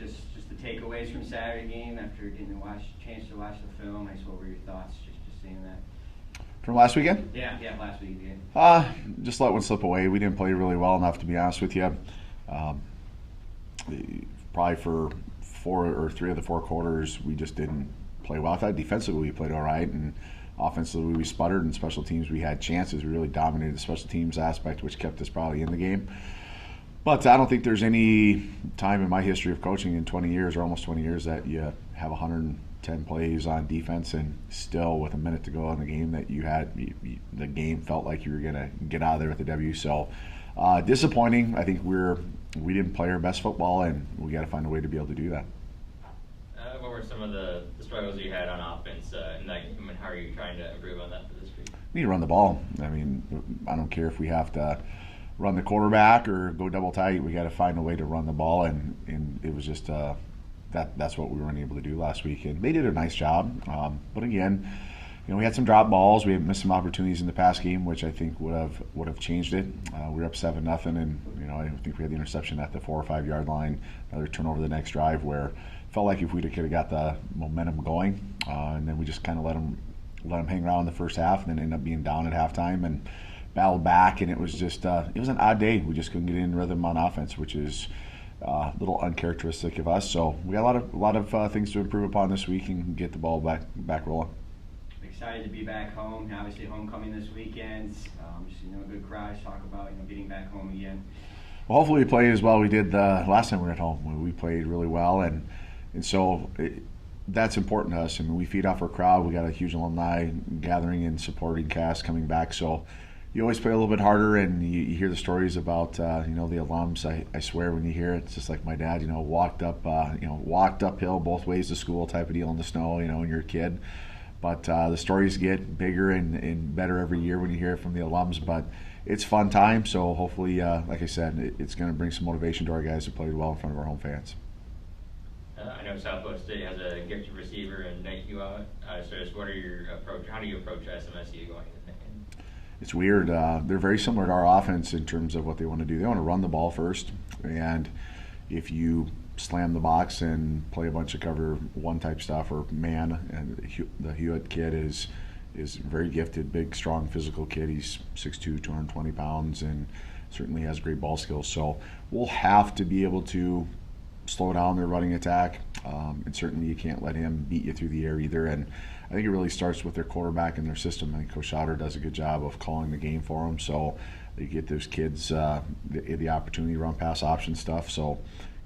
just the takeaways from Saturday game after getting a chance to watch the film. I guess what were your thoughts just seeing that? From last weekend? Yeah, last week. Just let one slip away. We didn't play really well enough, to be honest with you. Probably for 4 or 3 of the 4 quarters, we just didn't play well. I thought defensively we played all right, and offensively we sputtered. And special teams, we had chances. We really dominated the special teams aspect, which kept us probably in the game. But I don't think there's any time in my history of coaching in 20 years or almost 20 years that you have 110 plays on defense and still with a minute to go in the game that the game felt like you were going to get out of there with the W. So disappointing. I think we didn't play our best football, and we got to find a way to be able to do that. What were some of the struggles you had on offense in that game, and how are you trying to improve on that for this week? We need to run the ball. I mean, I don't care if we have to run the quarterback or go double tight. We got to find a way to run the ball, and it was just that's what we weren't able to do last week. And they did a nice job. But again, we had some drop balls. We had missed some opportunities in the pass game, which I think would have changed it. We were up 7-0, and I think we had the interception at the 4 or 5 yard line. Another turnover the next drive where it felt like if we could have got the momentum going, and then we just kind of let them hang around in the first half, and then ended up being down at halftime and battled back. And it was just it was an odd day. We just couldn't get in rhythm on offense, which is a little uncharacteristic of us. So we got a lot of things to improve upon this week and get the ball back rolling. Excited to be back home. Obviously, homecoming this weekend. Just a good crowd. Talk about getting back home again. Well, hopefully we play as well we did the last time we were at home. We played really well, and so that's important to us. I mean, we feed off our crowd. We got a huge alumni gathering and supporting cast coming back. So you always play a little bit harder, and you hear the stories about the alums. I swear when you hear it, it's just like my dad. Walked uphill both ways to school type of deal in the snow. When you're a kid. But the stories get bigger and better every year when you hear it from the alums. But it's fun time, so hopefully, like I said, it's going to bring some motivation to our guys who played well in front of our home fans. I know Southwest State has a gifted receiver in Nate Hewitt. So just what are your approach? How do you approach SMSU going in? It's weird. They're very similar to our offense in terms of what they want to do. They want to run the ball first, and if you slam the box and play a bunch of cover one type stuff or man, and the Hewitt kid is very gifted, big, strong, physical kid. He's 6'2", 220 pounds, and certainly has great ball skills. So we'll have to be able to slow down their running attack, and certainly you can't let him beat you through the air either. And I think it really starts with their quarterback and their system. I think Coach Schauder does a good job of calling the game for them, so they get those kids the opportunity to run pass option stuff. So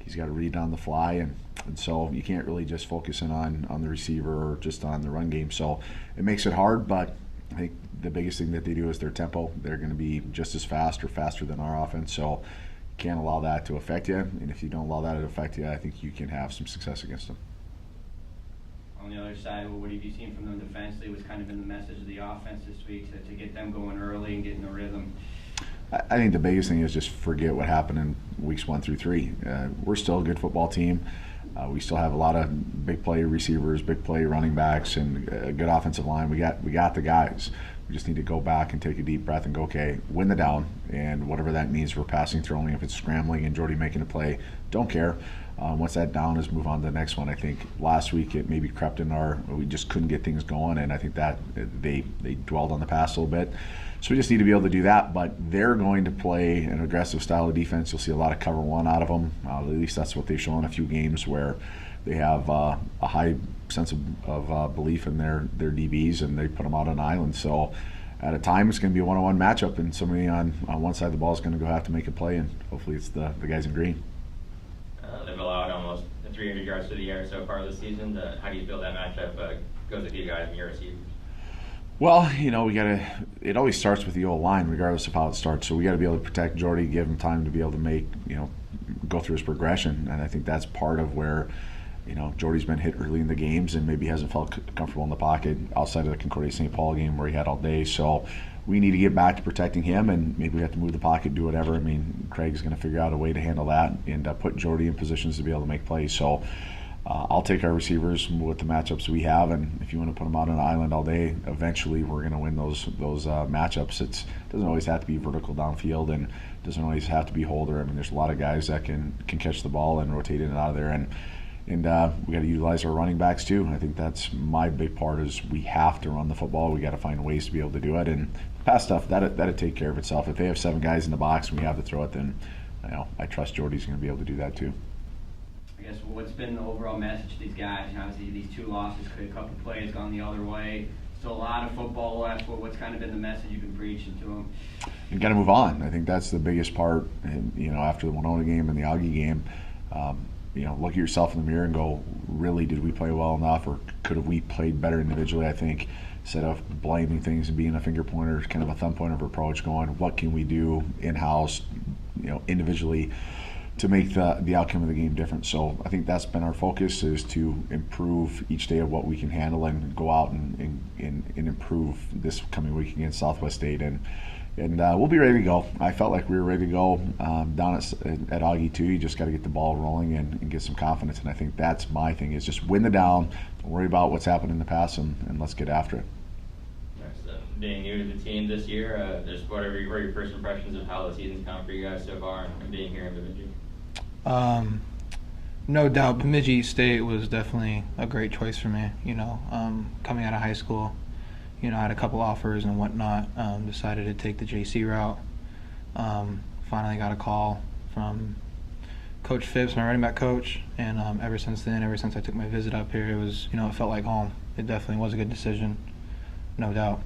he's got to read on the fly, and so you can't really just focus in on the receiver or just on the run game. So it makes it hard, but I think the biggest thing that they do is their tempo. They're going to be just as fast or faster than our offense, so you can't allow that to affect you. And if you don't allow that to affect you, I think you can have some success against them. On the other side, what have you seen from them defensively was kind of been the message of the offense this week to get them going early and getting a rhythm? I think the biggest thing is just forget what happened in weeks 1 through 3. We're still a good football team. We still have a lot of big play receivers, big play running backs, and a good offensive line. We got the guys. We just need to go back and take a deep breath and go, okay, win the down, and whatever that means for passing, throwing, if it's scrambling and Jordy making a play, don't care. Once that down is, move on to the next one. I think last week it maybe crept in we just couldn't get things going, and I think that they dwelled on the pass a little bit. So we just need to be able to do that, but they're going to play an aggressive style of defense. You'll see a lot of cover one out of them. At least that's what they've shown a few games where they have a high sense of belief in their DBs, and they put them out on an island. So at a time, it's going to be a one-on-one matchup, and somebody on one side of the ball is going to have to make a play, and hopefully it's the guys in green. They've allowed almost 300 yards through the air so far this season. How do you feel that matchup goes with you guys and your receivers? Well, it always starts with the old line, regardless of how it starts. So we got to be able to protect Jordy, give him time to be able to go through his progression. And I think that's part of where, Jordy's been hit early in the games and maybe hasn't felt comfortable in the pocket outside of the Concordia St. Paul game where he had all day. So we need to get back to protecting him, and maybe we have to move the pocket, do whatever. I mean, Craig's going to figure out a way to handle that and put Jordy in positions to be able to make plays. So I'll take our receivers with the matchups we have, and if you want to put them out on an island all day, eventually we're going to win those matchups. It doesn't always have to be vertical downfield, and it doesn't always have to be holder. I mean, there's a lot of guys that can catch the ball and rotate in and out of there, and we got to utilize our running backs too. I think that's my big part is we have to run the football. We got to find ways to be able to do it, and past stuff that'll take care of itself. If they have 7 guys in the box and we have to throw it, then I trust Jordy's going to be able to do that too. I guess what's been the overall message to these guys? Obviously, these 2 losses, a couple plays gone the other way. Still a lot of football left. What's kind of been the message you've been preaching to them? You got to move on. I think that's the biggest part. And after the Winona game and the Augie game, look at yourself in the mirror and go, really, did we play well enough, or could have we played better individually? I think instead of blaming things and being a finger pointer, kind of a thumb pointer approach, going, what can we do in-house, individually, to make the outcome of the game different. So I think that's been our focus, is to improve each day of what we can handle and go out and improve this coming week against Southwest State. And we'll be ready to go. I felt like we were ready to go down at Augie too. You just got to get the ball rolling and get some confidence. And I think that's my thing, is just win the down, don't worry about what's happened in the past, and let's get after it. Being new to the team this year, just what are your first impressions of how the season's gone for you guys so far, and being here in Bemidji? No doubt, Bemidji State was definitely a great choice for me. Coming out of high school, I had a couple offers and whatnot. Decided to take the JC route. Finally got a call from Coach Phipps, my running back coach, and ever since I took my visit up here, it was, it felt like home. It definitely was a good decision, no doubt.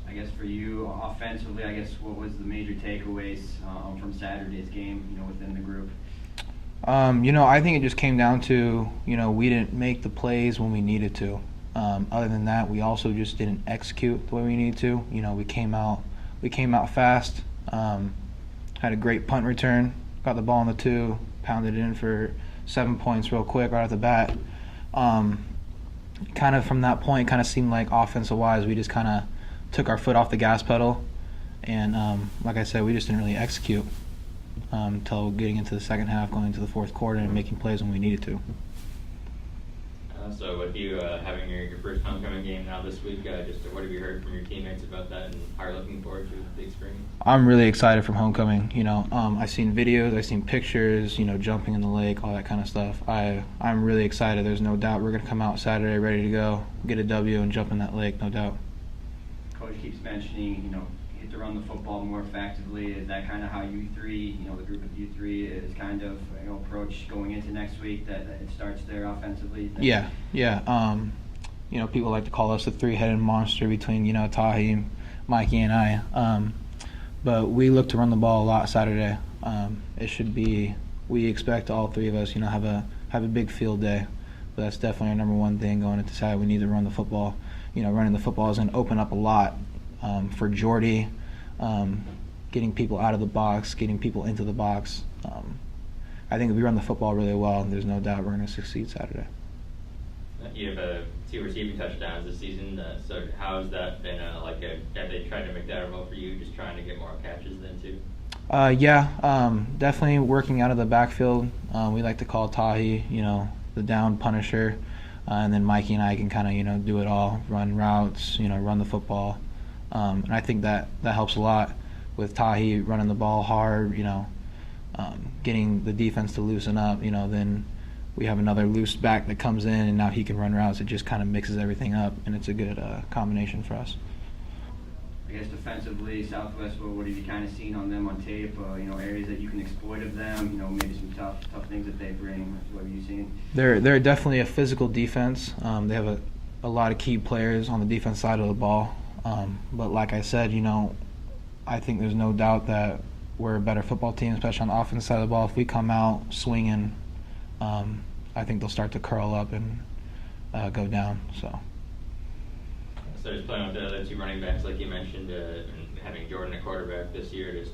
I guess for you, offensively, what was the major takeaways from Saturday's game, within the group? I think it just came down to, we didn't make the plays when we needed to. Other than that, we also just didn't execute the way we needed to. We came out fast, had a great punt return, got the ball on the 2, pounded it in for 7 points real quick right off the bat. Kind of from that point, kind of seemed like offensive-wise, we just kind of took our foot off the gas pedal, and like I said, we just didn't really execute until getting into the second half, going into the fourth quarter, and making plays when we needed to. So with you having your first homecoming game now this week, just what have you heard from your teammates about that, and how are you looking forward to the experience? I'm really excited from homecoming. I've seen videos, I've seen pictures, jumping in the lake, all that kind of stuff. I'm really excited. There's no doubt we're going to come out Saturday ready to go, get a W, and jump in that lake, no doubt. Coach keeps mentioning, get to run the football more effectively. Is that kind of how you three, the group of you three, is kind of approach going into next week, that it starts there offensively? Yeah. People like to call us the 3-headed monster between, Tahi, Mikey, and I. But we look to run the ball a lot Saturday. We expect all 3 of us, have a big field day. But that's definitely our number one thing going into Saturday. We need to run the football. Running the football is going to open up a lot for Jordy, getting people out of the box, getting people into the box. I think if we run the football really well, there's no doubt we're going to succeed Saturday. You have 2 receiving touchdowns this season, so how has that been? Have they tried to make that a role for you, just trying to get more catches then too? Definitely working out of the backfield. We like to call Tahi, the down punisher. And then Mikey and I can kind of, do it all, run routes, run the football. And I think that helps a lot with Tahi running the ball hard, getting the defense to loosen up. Then we have another loose back that comes in, and now he can run routes. It just kind of mixes everything up, and it's a good combination for us. I guess defensively, Southwest, what have you kind of seen on them on tape? Areas that you can exploit of them. Maybe some tough things that they bring. What have you seen? They're definitely a physical defense. They have a lot of key players on the defense side of the ball. But like I said, I think there's no doubt that we're a better football team, especially on the offense side of the ball. If we come out swinging, I think they'll start to curl up and go down. So just playing with the other 2 running backs, like you mentioned, and having Jordan at quarterback this year, just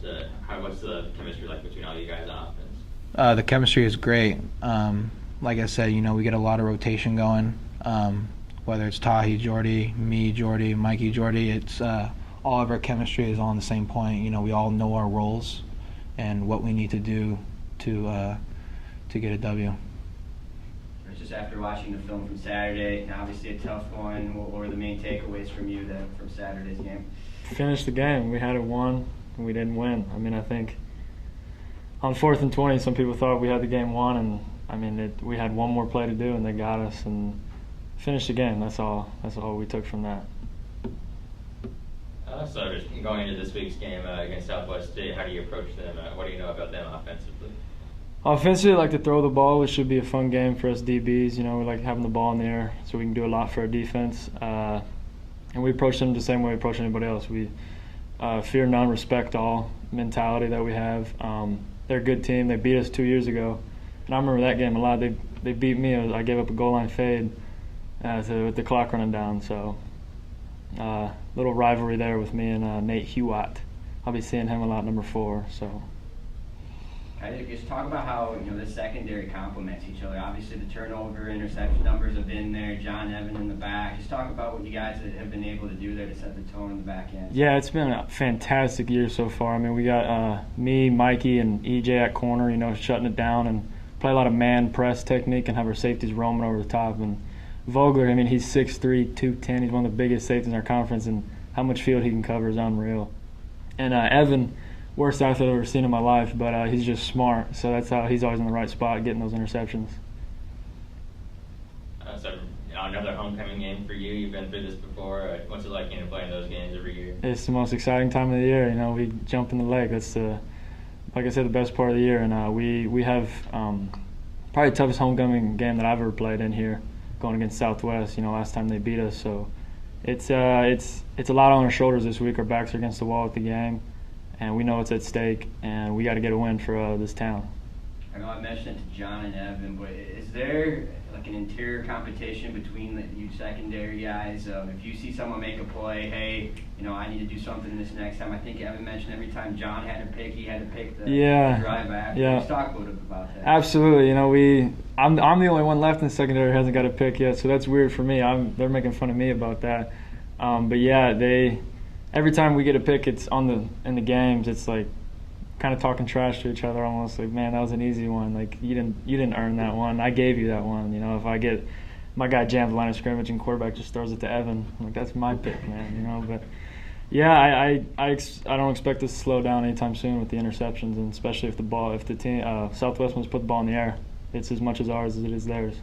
what's the chemistry like between all you guys on offense? The chemistry is great. Like I said, we get a lot of rotation going. Whether it's Tahi, Jordy, me, Jordy, Mikey, Jordy, it's all of our chemistry is all on the same point. We all know our roles and what we need to do to get a W. just after watching the film from Saturday, and obviously a tough one. What were the main takeaways from you from Saturday's game? Finished the game. We had it won, and we didn't win. I mean, I think on 4th and 20, some people thought we had the game won, and I mean, we had one more play to do, and they got us and finished the game. That's all we took from that. So just going into this week's game against Southwest State, how do you approach them? What do you know about them offensively? Offensively, I like to throw the ball. It should be a fun game for us DBs. You know, we like having the ball in the air so we can do a lot for our defense. And we approach them the same way we approach anybody else. We fear none, respect all mentality that we have. They're a good team. They beat us 2 years ago. And I remember that game a lot. They beat me. I gave up a goal line fade with the clock running down. So little rivalry there with me and Nate Hewitt. I'll be seeing him a lot, number 4. So. Just talk about how the secondary complements each other. Obviously, the turnover, interception numbers have been there. John Evan in the back. Just talk about what you guys have been able to do there to set the tone in the back end. Yeah, it's been a fantastic year so far. I mean, we got me, Mikey, and EJ at corner. Shutting it down and play a lot of man press technique and have our safeties roaming over the top. And Vogler, I mean, he's 6'3", 210. He's one of the biggest safeties in our conference, and how much field he can cover is unreal. And Evan, worst athlete I've ever seen in my life, but he's just smart. So that's how he's always in the right spot, getting those interceptions. So another homecoming game for you. You've been through this before. What's it like playing those games every year? It's the most exciting time of the year. We jump in the lake. That's like I said, the best part of the year. And we have probably the toughest homecoming game that I've ever played in here, going against Southwest. Last time they beat us. So it's a lot on our shoulders this week. Our backs are against the wall at the game. And we know it's at stake, and we got to get a win for this town. I know I mentioned it to John and Evan, but is there like an interior competition between you secondary guys? If you see someone make a play, hey, I need to do something this next time. I think Evan mentioned every time John had a pick, he had to pick the drive after. Yeah. Let's talk a little bit about that. Absolutely. I'm the only one left in the secondary who hasn't got a pick yet, so that's weird for me. They're making fun of me about that. But yeah, every time we get a pick, it's in the games. It's like kind of talking trash to each other, almost like, man, that was an easy one. Like you didn't earn that one. I gave you that one. If I get my guy jammed the line of scrimmage and quarterback just throws it to Evan, I'm like, that's my pick, man. But yeah, I don't expect us to slow down anytime soon with the interceptions, and especially if the team Southwest wants to put the ball in the air, it's as much as ours as it is theirs.